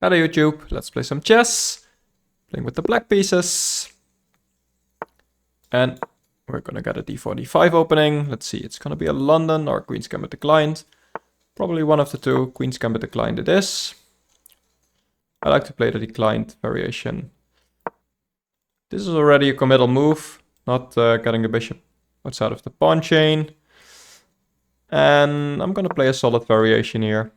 Hello YouTube, let's play some chess. Playing with the black pieces. And we're gonna get a d4, d5 opening. Let's see, it's gonna be a London or Queen's Gambit declined. Probably one of the two. Queen's Gambit declined it is. I like to play the declined variation. This is already a committal move, not getting the bishop outside of the pawn chain. And I'm gonna play a solid variation here.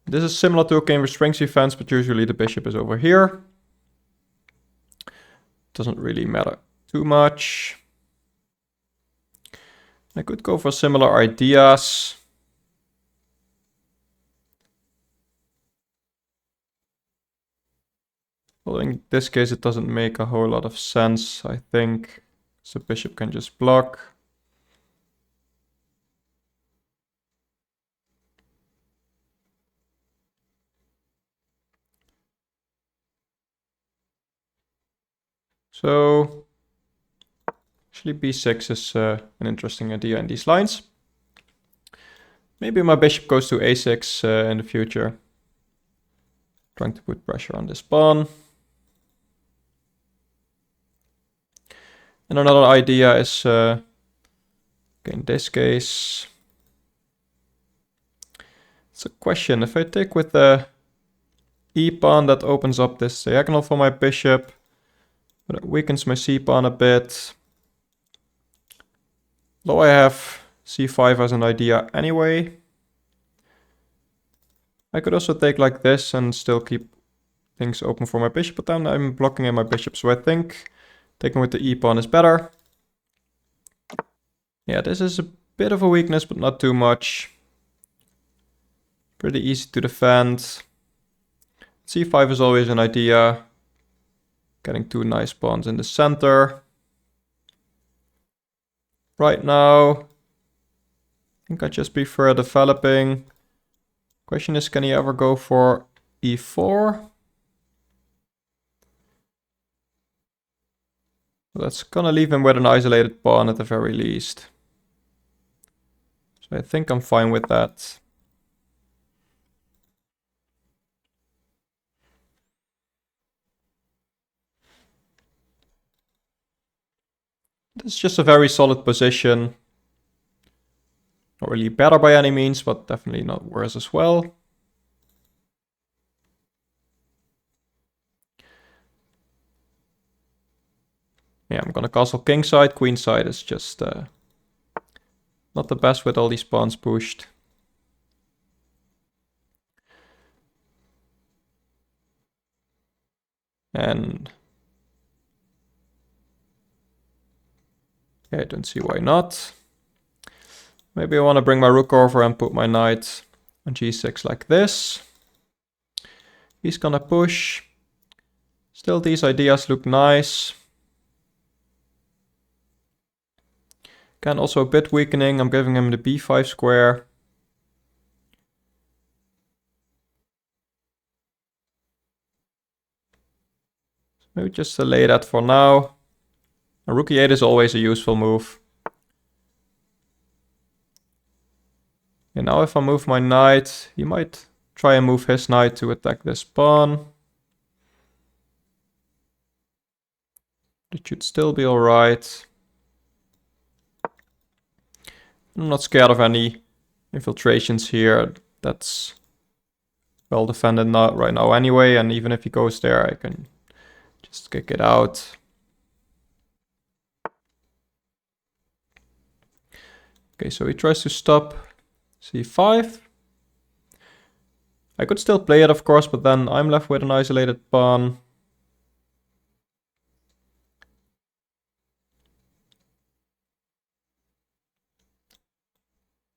This is similar to a Cambridge Strings defense, but usually the bishop is over here. Doesn't really matter too much. I could go for similar ideas. Well, in this case, it doesn't make a whole lot of sense, I think. So bishop can just block. So actually b6 is an interesting idea in these lines. Maybe my bishop goes to a6 in the future. Trying to put pressure on this pawn. And another idea is, okay, in this case, it's a question. If I take with the e pawn, that opens up this diagonal for my bishop, but it weakens my c pawn a bit. Though I have c5 as an idea anyway. I could also take like this and still keep things open for my bishop, but then I'm blocking in my bishop, so I think taking with the e pawn is better. Yeah, this is a bit of a weakness, but not too much. Pretty easy to defend. c5 is always an idea. Getting two nice pawns in the center. Right now, I think I just prefer developing. Question is, can he ever go for e4? That's gonna leave him with an isolated pawn at the very least. So I think I'm fine with that. This is just a very solid position. Not really better by any means, but definitely not worse as well. Yeah, I'm gonna castle kingside. Queenside is just not the best with all these pawns pushed. And yeah, I don't see why not. Maybe I want to bring my rook over and put my knight on g6 like this. He's gonna push. Still, these ideas look nice. Again, also a bit weakening. I'm giving him the b5 square. So maybe just delay that for now. A rook e8 is always a useful move. And now if I move my knight, he might try and move his knight to attack this pawn. It should still be alright. I'm not scared of any infiltrations here. That's well defended right now anyway, and even if he goes there, I can just kick it out. Okay, so he tries to stop c5. I could still play it, of course, but then I'm left with an isolated pawn.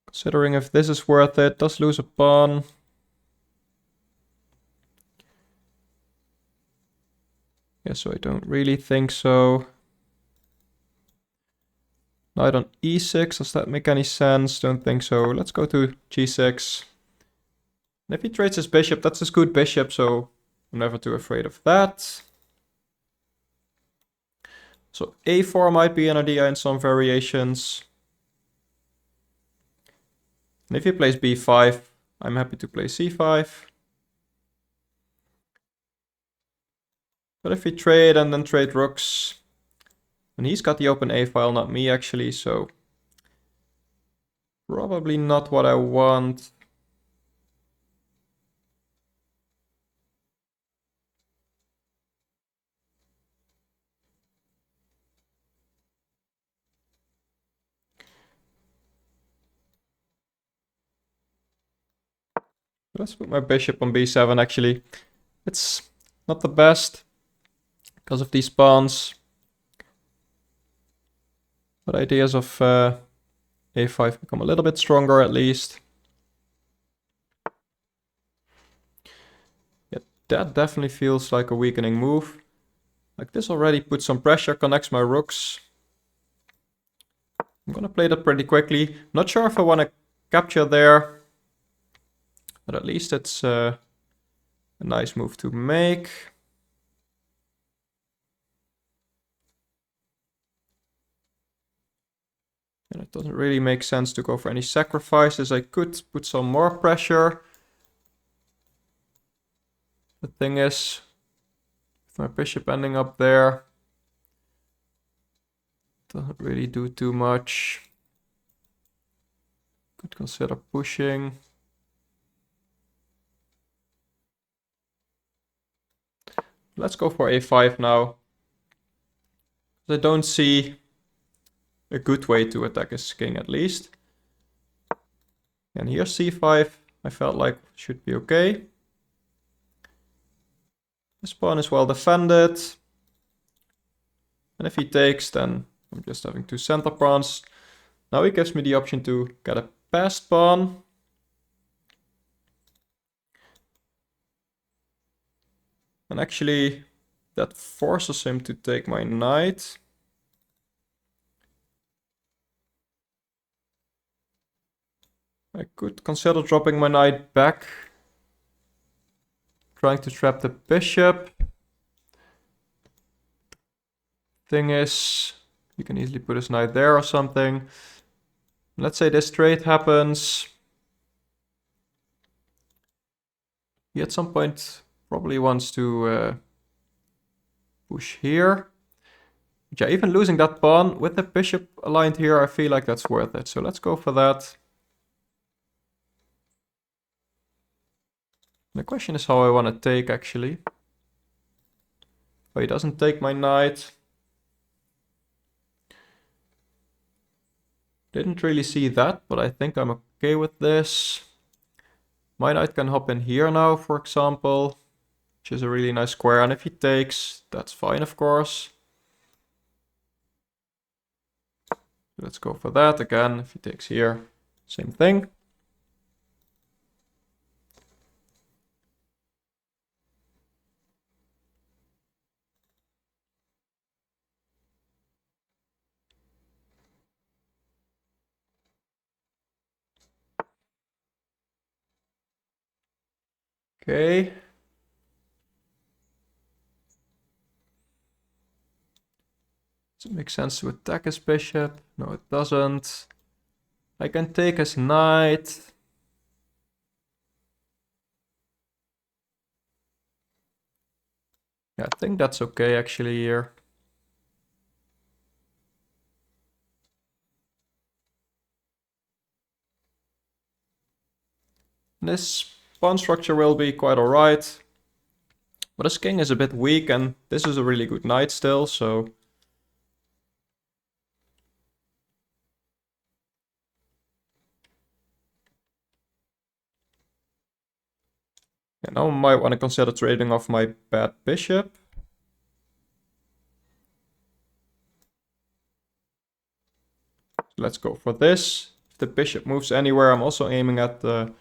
Considering if this is worth it, does lose a pawn. Yeah, so I don't really think so. Knight on e6, does that make any sense? Don't think so. Let's go to g6. And if he trades his bishop, that's his good bishop, so I'm never too afraid of that. So a4 might be an idea in some variations. And if he plays b5, I'm happy to play c5. But if we trade and then trade rooks, and he's got the open a file, not me actually, so probably not what I want. Let's put my bishop on b7 actually. It's not the best because of these pawns. But ideas of a5 become a little bit stronger at least. Yeah, that definitely feels like a weakening move. Like this already puts some pressure, connects my rooks. I'm gonna play that pretty quickly. Not sure if I want to capture there, but at least it's a nice move to make. And it doesn't really make sense to go for any sacrifices. I could put some more pressure. The thing is, with my bishop ending up there, doesn't really do too much. Could consider pushing. Let's go for a5 now. I don't see a good way to attack his king at least. And here c5, I felt like should be okay. This pawn is well defended. And if he takes, then I'm just having two center pawns. Now he gives me the option to get a passed pawn. And actually, that forces him to take my knight. I could consider dropping my knight back. Trying to trap the bishop. Thing is, you can easily put his knight there or something. Let's say this trade happens. He at some point probably wants to push here. But yeah, even losing that pawn with the bishop aligned here, I feel like that's worth it. So let's go for that. The question is how I want to take actually. Oh, he doesn't take my knight. Didn't really see that, but I think I'm okay with this. My knight can hop in here now, for example, which is a really nice square. And if he takes, that's fine, of course. Let's go for that again. If he takes here, same thing. Okay. Does it make sense to attack his bishop? No, it doesn't. I can take his knight. Yeah, I think that's okay actually here. This pawn structure will be quite alright. But his king is a bit weak and this is a really good knight still, so... Yeah, now I might want to consider trading off my bad bishop. Let's go for this. If the bishop moves anywhere, I'm also aiming at the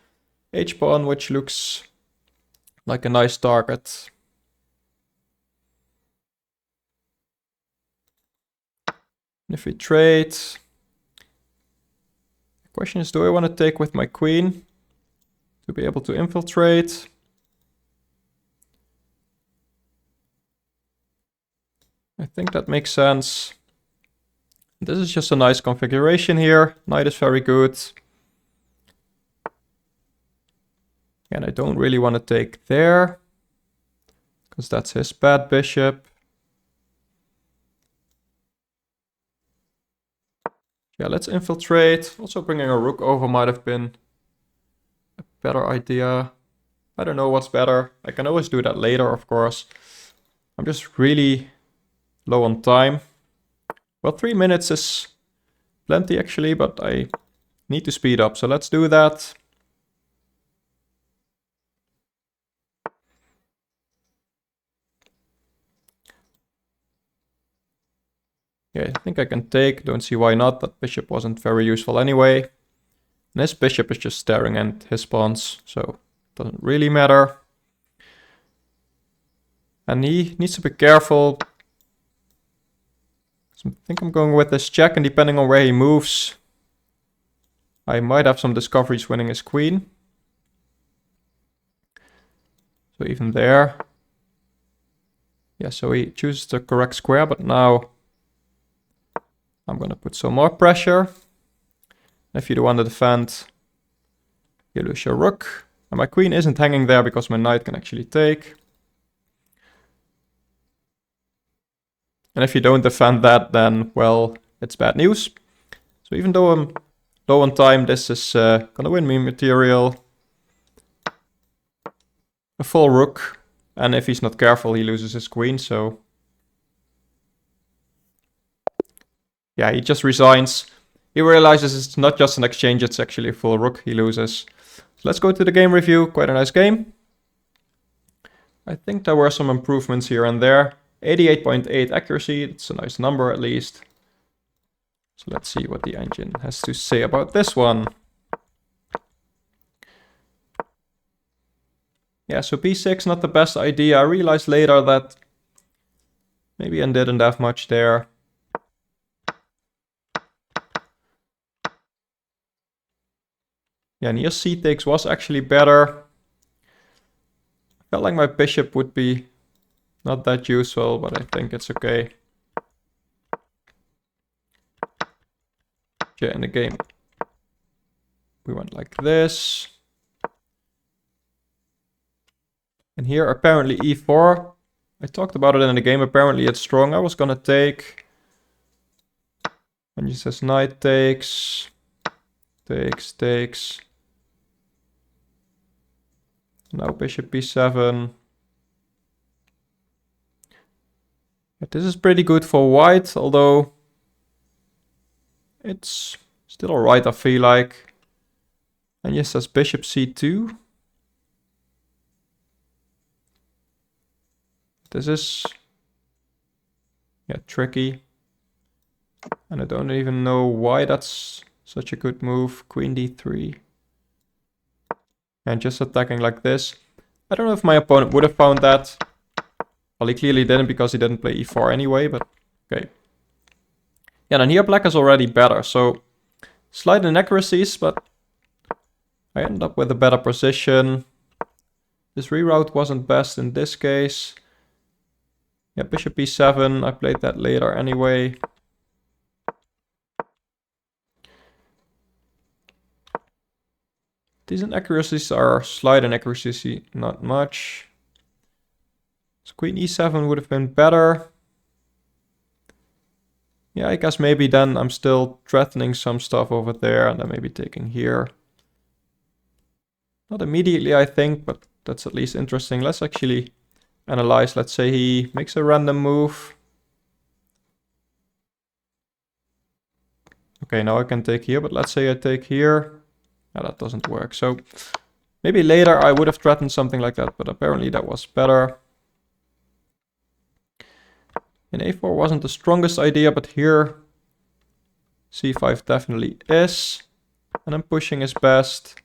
h-pawn, which looks like a nice target. And if we trade... The question is, do I want to take with my queen to be able to infiltrate? I think that makes sense. This is just a nice configuration here. Knight is very good. And I don't really want to take there, because that's his bad bishop. Yeah, let's infiltrate. Also bringing a rook over might have been a better idea. I don't know what's better. I can always do that later, of course. I'm just really low on time. Well, 3 minutes is plenty actually, but I need to speed up. So let's do that. Yeah, I think I can take. Don't see why not. That bishop wasn't very useful anyway. And this bishop is just staring at his pawns, so it doesn't really matter. And he needs to be careful. So I think I'm going with this check, and depending on where he moves, I might have some discoveries winning his queen. So even there. Yeah, so he chooses the correct square, but now I'm going to put some more pressure. If you do want to defend, you lose your rook. And my queen isn't hanging there because my knight can actually take. And if you don't defend that, then, well, it's bad news. So even though I'm low on time, this is gonna win me material. A full rook. And if he's not careful, he loses his queen, so... yeah, he just resigns. He realizes it's not just an exchange, it's actually a full rook he loses. So let's go to the game review. Quite a nice game. I think there were some improvements here and there. 88.8 accuracy, it's a nice number at least. So let's see what the engine has to say about this one. Yeah, so b6, not the best idea. I realized later that maybe I didn't have much there. Yeah, and here c takes was actually better. Felt like my bishop would be not that useful, but I think it's okay. Yeah, in the game we went like this. And here apparently e4. I talked about it in the game, apparently it's strong. I was gonna take. And he says knight takes. Takes. Now bishop b7. But this is pretty good for white, although it's still alright, I feel like. And yes, that's bishop c2. This is, yeah, tricky. And I don't even know why that's such a good move. Queen d3. And just attacking like this. I don't know if my opponent would have found that. Well, he clearly didn't because he didn't play e4 anyway, but okay. Yeah, and here black is already better, so slight inaccuracies, but I end up with a better position. This reroute wasn't best in this case. Yeah, bishop b7, I played that later anyway. These inaccuracies are slight inaccuracies, not much. So queen e7 would have been better. Yeah, I guess maybe then I'm still threatening some stuff over there and then maybe taking here. Not immediately, I think, but that's at least interesting. Let's actually analyze. Let's say he makes a random move. Okay, now I can take here, but let's say I take here. Yeah, that doesn't work. So maybe later I would have threatened something like that, but apparently that was better. And a4 wasn't the strongest idea, but here c5 definitely is. And I'm pushing his best.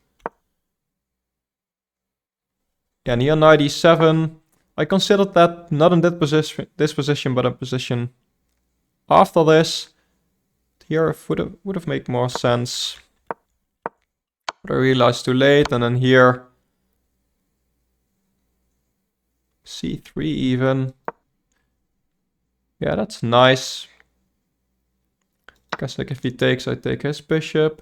Yeah, and here knight e7. I considered that not in this position, but a position after this. Here would have made more sense. But I realized too late, and then here c3 even. Yeah, that's nice. Guess like if he takes, I take his bishop.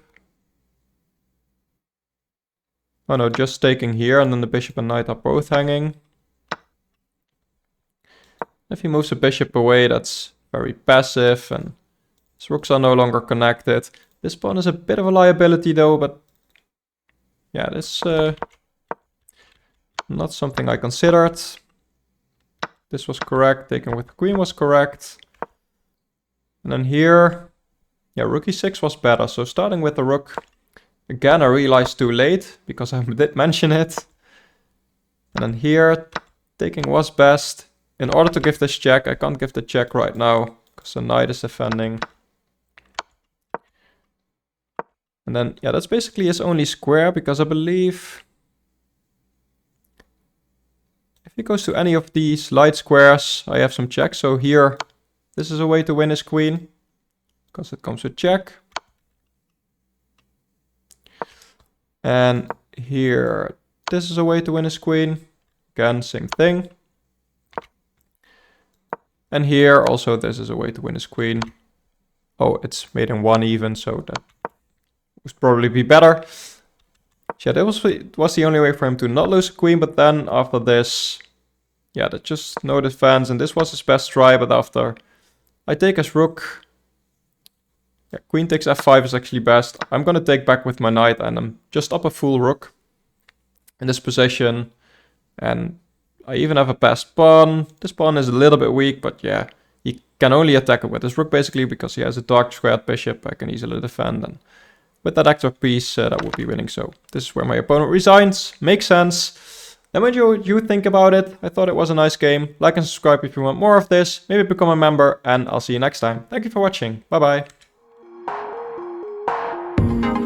Oh no, just taking here, and then the bishop and knight are both hanging. If he moves the bishop away, that's very passive, and his rooks are no longer connected. This pawn is a bit of a liability though, but yeah, this not something I considered. This was correct, taking with the queen was correct. And then here, yeah, rook e6 was better. So starting with the rook, again I realized too late, because I did mention it. And then here, taking was best. In order to give this check, I can't give the check right now, because the knight is defending. And then, yeah, that's basically his only square, because I believe if he goes to any of these light squares, I have some checks. So here, this is a way to win his queen, because it comes with check. And here, this is a way to win his queen. Again, same thing. And here, also, this is a way to win his queen. Oh, it's made in 1 even, so that would probably be better. Yeah, that was the only way for him to not lose a queen, but then after this, yeah, that's just no defense, and this was his best try, but after I take his rook, yeah, queen takes f5 is actually best. I'm gonna take back with my knight, and I'm just up a full rook in this position, and I even have a passed pawn. This pawn is a little bit weak, but yeah, he can only attack it with his rook basically, because he has a dark squared bishop. I can easily defend, and with that active piece, that would be winning. So this is where my opponent resigns. Makes sense. Let me know what you think about it. I thought it was a nice game. Like and subscribe if you want more of this. Maybe become a member, and I'll see you next time. Thank you for watching. Bye bye.